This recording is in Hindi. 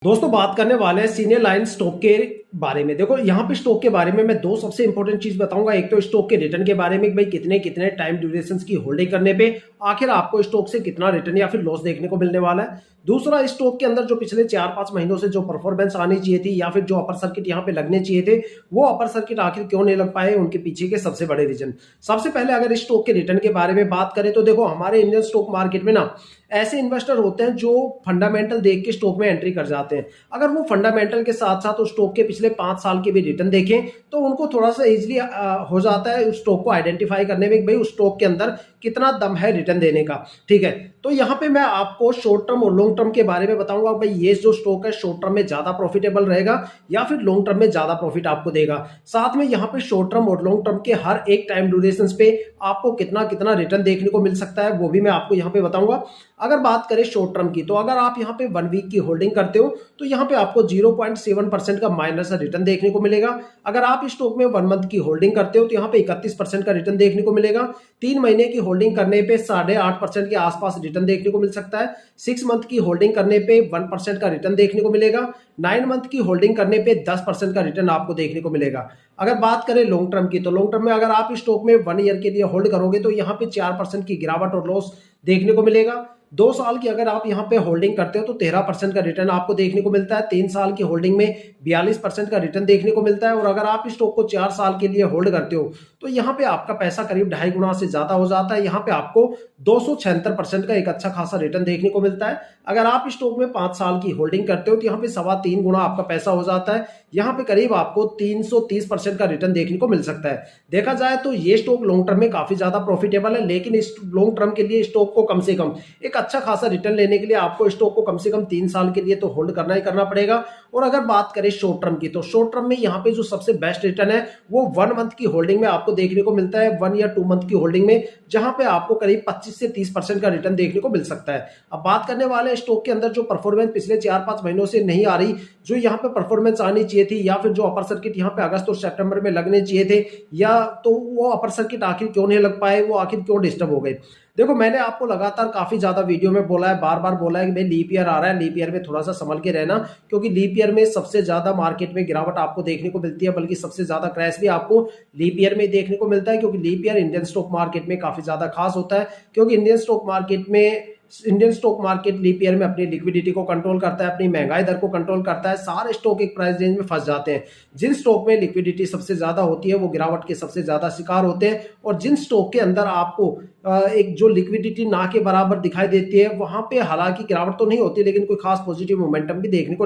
दोस्तों बात करने वाले हैं सीनियर लाइन स्टॉक के बारे में। देखो यहाँ पे स्टॉक के बारे में मैं दो सबसे इंपॉर्टेंट चीज बताऊंगा। एक तो स्टॉक के रिटर्न के बारे में कि भाई कितने कितने टाइम ड्यूरेशन की होल्डिंग करने पे आखिर आपको स्टॉक से कितना रिटर्न या फिर लॉस देखने को मिलने वाला है। दूसरा, स्टॉक के अंदर जो पिछले 4-5 महीनों से जो परफॉर्मेंस आनी चाहिए थी या फिर जो अपर सर्किट यहाँ पे लगने चाहिए थे वो अपर सर्किट आखिर क्यों नहीं लग पाए, उनके पीछे के सबसे बड़े रीजन। सबसे पहले अगर स्टॉक के रिटर्न के बारे में बात करें तो देखो हमारे इंडियन स्टॉक मार्केट में ना ऐसे इन्वेस्टर होते हैं जो फंडामेंटल देख के स्टॉक में एंट्री कर जाते हैं। अगर वो फंडामेंटल के साथ साथ उस स्टॉक के पिछले 5 साल के भी रिटर्न देखें तो उनको थोड़ा सा इजीली हो जाता है उस स्टॉक को आइडेंटिफाई करने में कि भाई उस स्टॉक के अंदर कितना दम है रिटर्न देने का। ठीक है, तो यहाँ पे मैं आपको शॉर्ट टर्म और लॉन्ग टर्म के बारे में बताऊंगा भाई ये जो स्टॉक है शॉर्ट टर्म में ज्यादा प्रॉफिटेबल रहेगा या फिर लॉन्ग टर्म में ज्यादा प्रॉफिट आपको देगा। साथ में यहाँ पे शॉर्ट टर्म और लॉन्ग टर्म के हर एक टाइम ड्यूरेशन पे आपको कितना कितना रिटर्न देखने को मिल सकता है वो भी मैं आपको यहाँ पे बताऊंगा। अगर बात करें शॉर्ट टर्म की तो अगर आप यहाँ पे 1 वीक की होल्डिंग करते हो तो यहाँ पे आपको 0.7% का माइनस रिटर्न देखने को मिलेगा। अगर आप इस स्टॉक में 1 मंथ की होल्डिंग करते हो तो यहाँ पे 31% का रिटर्न देखने को मिलेगा। 3 महीने की होल्डिंग करने पे 8.5% के आसपास रिटर्न देखने को मिल सकता है। 6 मंथ की होल्डिंग करने पे 1% का रिटर्न देखने को मिलेगा। 9 मंथ की होल्डिंग करने पे 10% का रिटर्न आपको देखने को मिलेगा। अगर बात करें लॉन्ग टर्म की तो लॉन्ग टर्म में अगर आप इस स्टॉक में 1 ईयर के लिए होल्ड करोगे तो यहाँ पे 4% की गिरावट और लॉस देखने को मिलेगा। 2 साल की अगर आप यहाँ पे होल्डिंग करते हो तो 13% का रिटर्न आपको देखने को मिलता है। 3 साल की होल्डिंग में 42% का रिटर्न देखने को मिलता है। और अगर आप इस स्टॉक को 4 साल के लिए होल्ड करते हो तो यहाँ पे आपका पैसा करीब 2.5 गुना से ज्यादा हो जाता है। यहाँ पे आपको 276% का एक अच्छा खासा रिटर्न देखने को मिलता है। अगर आप इस स्टॉक में 5 साल की होल्डिंग करते हो तो यहाँ पे 3.25 गुना आपका पैसा हो जाता है। यहाँ पे करीब आपको 330% का रिटर्न देखने को मिल सकता है। देखा जाए तो ये स्टॉक लॉन्ग टर्म में काफी ज्यादा प्रॉफिटेबल है, लेकिन इस लॉन्ग टर्म के लिए स्टॉक को कम से कम एक अच्छा खासा रिटर्न लेने के लिए आपको स्टॉक को कम से कम 3 साल के लिए तो होल्ड करना ही करना पड़ेगा। और अगर बात करें शॉर्ट टर्म की तो शॉर्ट टर्म में यहाँ पे जो सबसे बेस्ट रिटर्न है वो 1 मंथ की होल्डिंग में आपको देखने को मिलता है। 1 या 2 मंथ की होल्डिंग में जहां पे आपको करीब 25 से 30% का रिटर्न देखने को मिल सकता है। अब बात करने वाले स्टॉक के अंदर जो परफॉर्मेंस पिछले 4-5 महीनों से नहीं आ रही, जो यहाँ पे परफॉर्मेंस आनी चाहिए थी या फिर जो अपर सर्किट यहाँ पे अगस्त और सितंबर में लगने चाहिए थे या तो वो अपर सर्किट आखिर क्यों नहीं लग पाए, वो आखिर क्यों डिस्टर्ब हो गए। देखो मैंने आपको लगातार काफी ज्यादा वीडियो में बोला है, बार बार बोला है कि भाई लीप ईयर आ रहा है, लीप ईयर में थोड़ा सा संभल के रहना, क्योंकि लीप ईयर में सबसे ज्यादा मार्केट में गिरावट आपको देखने को मिलती है, बल्कि सबसे ज्यादा क्रैश भी आपको लीप ईयर में देखने को मिलता है। क्योंकि leap year Indian stock market में काफी ज्यादा खास होता है, क्योंकि Indian stock market leap year में अपनी लिक्विडिटी को कंट्रोल करता है, अपनी महंगाई दर को कंट्रोल करता है। सारे स्टॉक एक प्राइस रेंज में फंस जाते हैं। जिन स्टॉक में लिक्विडिटी सबसे ज्यादा होती है वो गिरावट के सबसे ज्यादा शिकार होते हैं, और जिन स्टॉक के अंदर आपको एक जो लिक्विडिटी ना के बराबर दिखाई देती है वहां पे हालांकि गिरावट तो नहीं होती, लेकिन कोई खास पॉजिटिव मोमेंटम भी देखने को